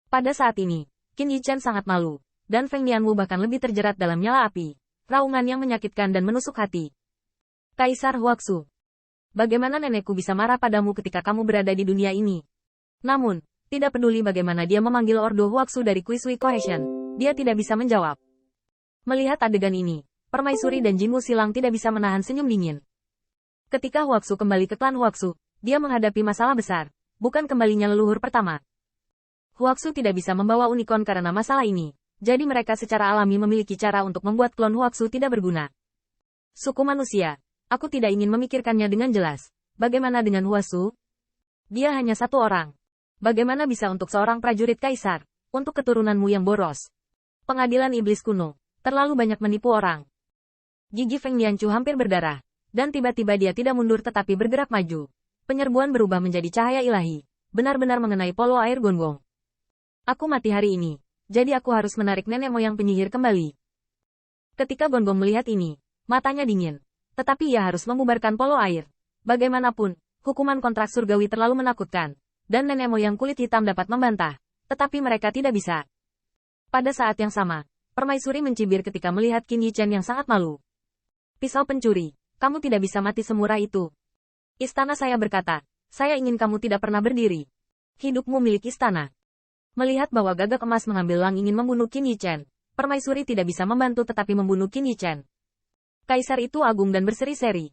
Pada saat ini, Qin Yichen sangat malu, dan Feng Nianwu bahkan lebih terjerat dalam nyala api. Raungan yang menyakitkan dan menusuk hati. Kaisar Huaxu. Bagaimana nenekku bisa marah padamu ketika kamu berada di dunia ini? Namun, tidak peduli bagaimana dia memanggil Ordo Huaxu dari Kuisui Cohesion, dia tidak bisa menjawab. Melihat adegan ini, Permaisuri dan Jinwu Silang tidak bisa menahan senyum dingin. Ketika Huaxu kembali ke klan Huaxu, dia menghadapi masalah besar, bukan kembalinya leluhur pertama. Huaxu tidak bisa membawa unicorn karena masalah ini, jadi mereka secara alami memiliki cara untuk membuat klon Huaxu tidak berguna. Suku manusia, aku tidak ingin memikirkannya dengan jelas. Bagaimana dengan Huaxu? Dia hanya satu orang. Bagaimana bisa untuk seorang prajurit kaisar, untuk keturunanmu yang boros? Pengadilan iblis kuno, terlalu banyak menipu orang. Gigi Feng Nianchu hampir berdarah, dan tiba-tiba dia tidak mundur tetapi bergerak maju. Penyerbuan berubah menjadi cahaya ilahi, benar-benar mengenai polo air gonggong. Aku mati hari ini, jadi aku harus menarik nenek moyang penyihir kembali. Ketika Gonggong melihat ini, matanya dingin, tetapi ia harus membubarkan polo air. Bagaimanapun, hukuman kontrak surgawi terlalu menakutkan, dan nenek moyang kulit hitam dapat membantah, tetapi mereka tidak bisa. Pada saat yang sama, Permaisuri mencibir ketika melihat Qin Yichen yang sangat malu. Pisau pencuri, kamu tidak bisa mati semurah itu. Istana saya berkata, saya ingin kamu tidak pernah berdiri. Hidupmu milik istana. Melihat bahwa gagak emas mengambil lang ingin membunuh Qin Yichen, Permaisuri tidak bisa membantu tetapi membunuh Qin Yichen. Kaisar itu agung dan berseri-seri.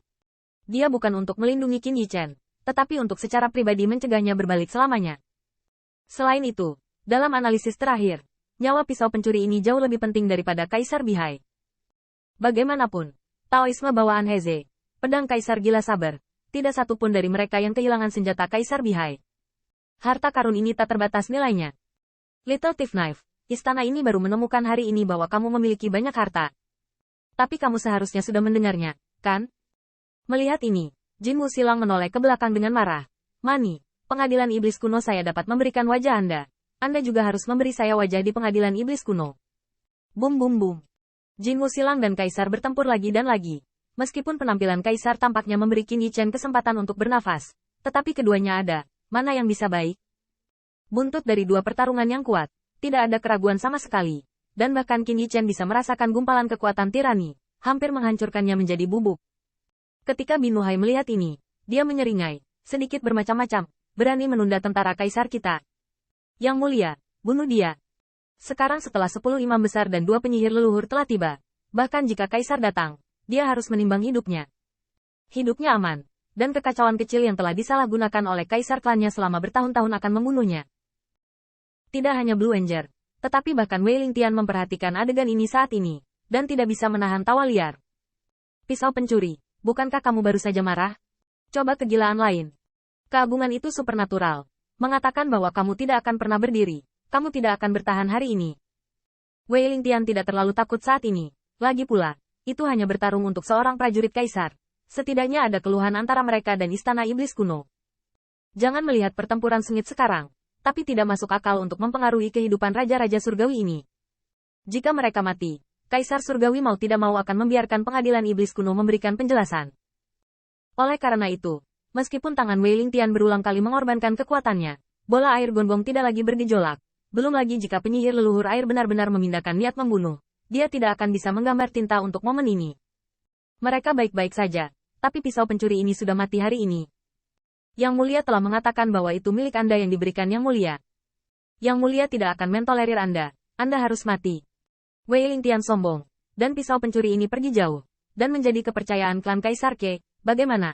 Dia bukan untuk melindungi Qin Yichen, tetapi untuk secara pribadi mencegahnya berbalik selamanya. Selain itu, dalam analisis terakhir, nyawa pisau pencuri ini jauh lebih penting daripada Kaisar Bihai. Bagaimanapun, Taoisme bawaan Heze, pedang Kaisar Gila Saber, tidak satu pun dari mereka yang kehilangan senjata Kaisar Bihai. Harta karun ini tak terbatas nilainya. Little Thief Knife, istana ini baru menemukan hari ini bahwa kamu memiliki banyak harta. Tapi kamu seharusnya sudah mendengarnya, kan? Melihat ini, Jinwu Silang menoleh ke belakang dengan marah. Mani, pengadilan iblis kuno saya dapat memberikan wajah Anda. Anda juga harus memberi saya wajah di pengadilan iblis kuno. Bum bum bum. Jinwu Silang dan Kaisar bertempur lagi dan lagi. Meskipun penampilan Kaisar tampaknya memberi Qin Yichen kesempatan untuk bernafas, tetapi keduanya ada, mana yang bisa baik? Buntut dari dua pertarungan yang kuat, tidak ada keraguan sama sekali, dan bahkan Qin Yichen bisa merasakan gumpalan kekuatan tirani, hampir menghancurkannya menjadi bubuk. Ketika Binuhai melihat ini, dia menyeringai, sedikit bermacam-macam, berani menunda tentara Kaisar kita. Yang mulia, bunuh dia. Sekarang setelah 10 imam besar dan 2 penyihir leluhur telah tiba, bahkan jika Kaisar datang, dia harus menimbang hidupnya. Hidupnya aman, dan kekacauan kecil yang telah disalahgunakan oleh Kaisar klannya selama bertahun-tahun akan membunuhnya. Tidak hanya Blue Ranger, tetapi bahkan Wei Lingtian memperhatikan adegan ini saat ini, dan tidak bisa menahan tawa liar. Pisau pencuri, bukankah kamu baru saja marah? Coba kegilaan lain. Keagungan itu supernatural, mengatakan bahwa kamu tidak akan pernah berdiri. Kamu tidak akan bertahan hari ini. Wei Lingtian tidak terlalu takut saat ini. Lagi pula, itu hanya bertarung untuk seorang prajurit kaisar. Setidaknya ada keluhan antara mereka dan istana iblis kuno. Jangan melihat pertempuran sengit sekarang, tapi tidak masuk akal untuk mempengaruhi kehidupan raja-raja surgawi ini. Jika mereka mati, Kaisar Surgawi mau tidak mau akan membiarkan pengadilan iblis kuno memberikan penjelasan. Oleh karena itu, meskipun tangan Wei Lingtian berulang kali mengorbankan kekuatannya, bola air gonggong tidak lagi bergejolak. Belum lagi jika penyihir leluhur air benar-benar memindahkan niat membunuh, dia tidak akan bisa menggambar tinta untuk momen ini. Mereka baik-baik saja, tapi pisau pencuri ini sudah mati hari ini. Yang mulia telah mengatakan bahwa itu milik Anda yang diberikan yang mulia. Yang mulia tidak akan mentolerir Anda harus mati. Wei Lingtian sombong, dan pisau pencuri ini pergi jauh, dan menjadi kepercayaan klan Kaisar Ke, bagaimana?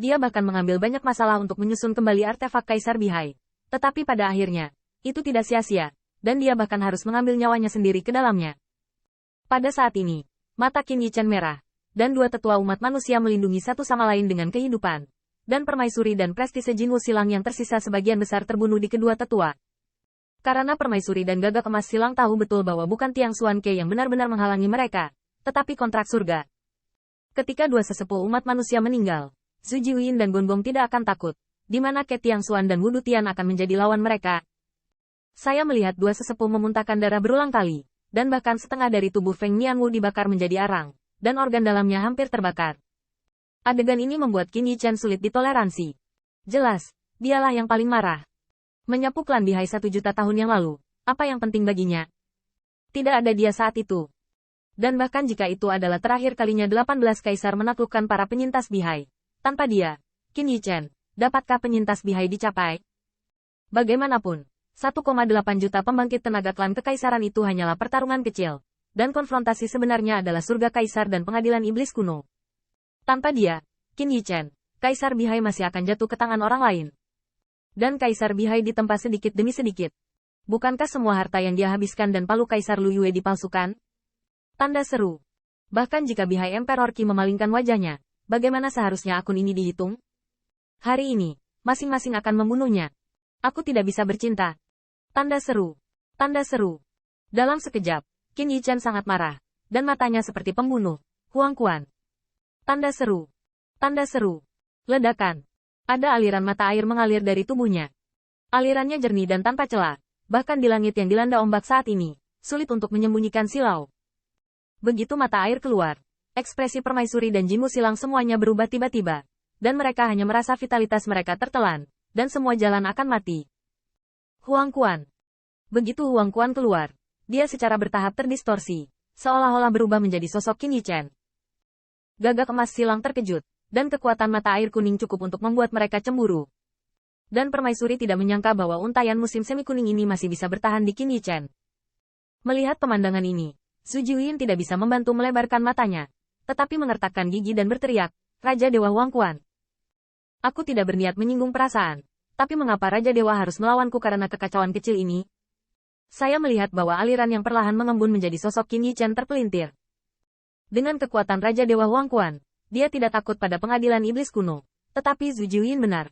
Dia bahkan mengambil banyak masalah untuk menyusun kembali artefak Kaisar Bihai. Tetapi pada akhirnya, itu tidak sia-sia, dan dia bahkan harus mengambil nyawanya sendiri ke dalamnya. Pada saat ini, mata Qin Yichen merah, dan dua tetua umat manusia melindungi satu sama lain dengan kehidupan. Dan permaisuri dan prestise Jinwu Silang yang tersisa sebagian besar terbunuh di kedua tetua. Karena permaisuri dan gagak emas Silang tahu betul bahwa bukan Tiang Xuan Ke yang benar-benar menghalangi mereka, tetapi kontrak surga. Ketika dua sesepuh umat manusia meninggal, Zhu Jiwyin dan Gonggong tidak akan takut, di mana Ke Tiang Xuan dan Wudu Tian akan menjadi lawan mereka. Saya melihat dua sesepuh memuntahkan darah berulang kali, dan bahkan setengah dari tubuh Feng Nianwu dibakar menjadi arang, dan organ dalamnya hampir terbakar. Adegan ini membuat Qin Yichen sulit ditoleransi. Jelas, dialah yang paling marah. Menyapu klan Bihai 1 juta tahun yang lalu, apa yang penting baginya? Tidak ada dia saat itu. Dan bahkan jika itu adalah terakhir kalinya 18 kaisar menaklukkan para penyintas Bihai. Tanpa dia, Qin Yichen, dapatkah penyintas Bihai dicapai? Bagaimanapun, 1,8 juta pembangkit tenaga klan kekaisaran itu hanyalah pertarungan kecil. Dan konfrontasi sebenarnya adalah surga kaisar dan pengadilan iblis kuno. Tanpa dia, Qin Yichen, kaisar Bihai masih akan jatuh ke tangan orang lain. Dan kaisar Bihai ditempa sedikit demi sedikit. Bukankah semua harta yang dia habiskan dan palu kaisar Lu Yue dipalsukan? Tanda seru. Bahkan jika Bihai Emperor Qi memalingkan wajahnya, bagaimana seharusnya akun ini dihitung? Hari ini, masing-masing akan membunuhnya. Aku tidak bisa bercinta. Tanda seru. Tanda seru. Dalam sekejap, Qin Yichen sangat marah, dan matanya seperti pembunuh. Huang Quan. Tanda seru. Tanda seru. Ledakan. Ada aliran mata air mengalir dari tubuhnya. Alirannya jernih dan tanpa celah. Bahkan di langit yang dilanda ombak saat ini, sulit untuk menyembunyikan silau. Begitu mata air keluar, ekspresi permaisuri dan Jimu Silang semuanya berubah tiba-tiba. Dan mereka hanya merasa vitalitas mereka tertelan, dan semua jalan akan mati. Huang Quan. Begitu Huang Quan keluar, dia secara bertahap terdistorsi, seolah-olah berubah menjadi sosok Qin Yichen. Gagak emas silang terkejut, dan kekuatan mata air kuning cukup untuk membuat mereka cemburu. Dan permaisuri tidak menyangka bahwa untayan musim semi kuning ini masih bisa bertahan di Qin Yichen. Melihat pemandangan ini, Zhu Jiuyin tidak bisa membantu melebarkan matanya, tetapi mengertakkan gigi dan berteriak, Raja Dewa Huang Quan. Aku tidak berniat menyinggung perasaan, tapi mengapa Raja Dewa harus melawanku karena kekacauan kecil ini? Saya melihat bahwa aliran yang perlahan mengembun menjadi sosok Qin Yichen terpelintir. Dengan kekuatan Raja Dewa Huang Quan, dia tidak takut pada pengadilan iblis kuno, tetapi Zhu Jiuyin benar.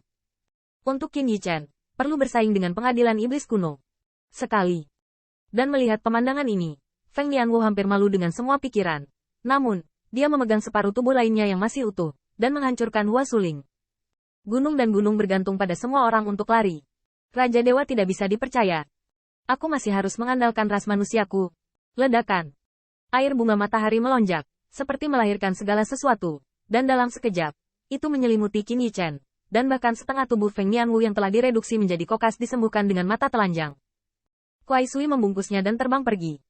Untuk Qin Yichen, perlu bersaing dengan pengadilan iblis kuno. Sekali. Dan melihat pemandangan ini, Feng Lianwu hampir malu dengan semua pikiran. Namun, dia memegang separuh tubuh lainnya yang masih utuh, dan menghancurkan Hua Suling. Gunung dan gunung bergantung pada semua orang untuk lari. Raja Dewa tidak bisa dipercaya. Aku masih harus mengandalkan ras manusiaku. Ledakan. Air bunga matahari melonjak, seperti melahirkan segala sesuatu, dan dalam sekejap, itu menyelimuti Qin Yichen, dan bahkan setengah tubuh Feng Lianwu yang telah direduksi menjadi kokas disembuhkan dengan mata telanjang. Kuai Sui membungkusnya dan terbang pergi.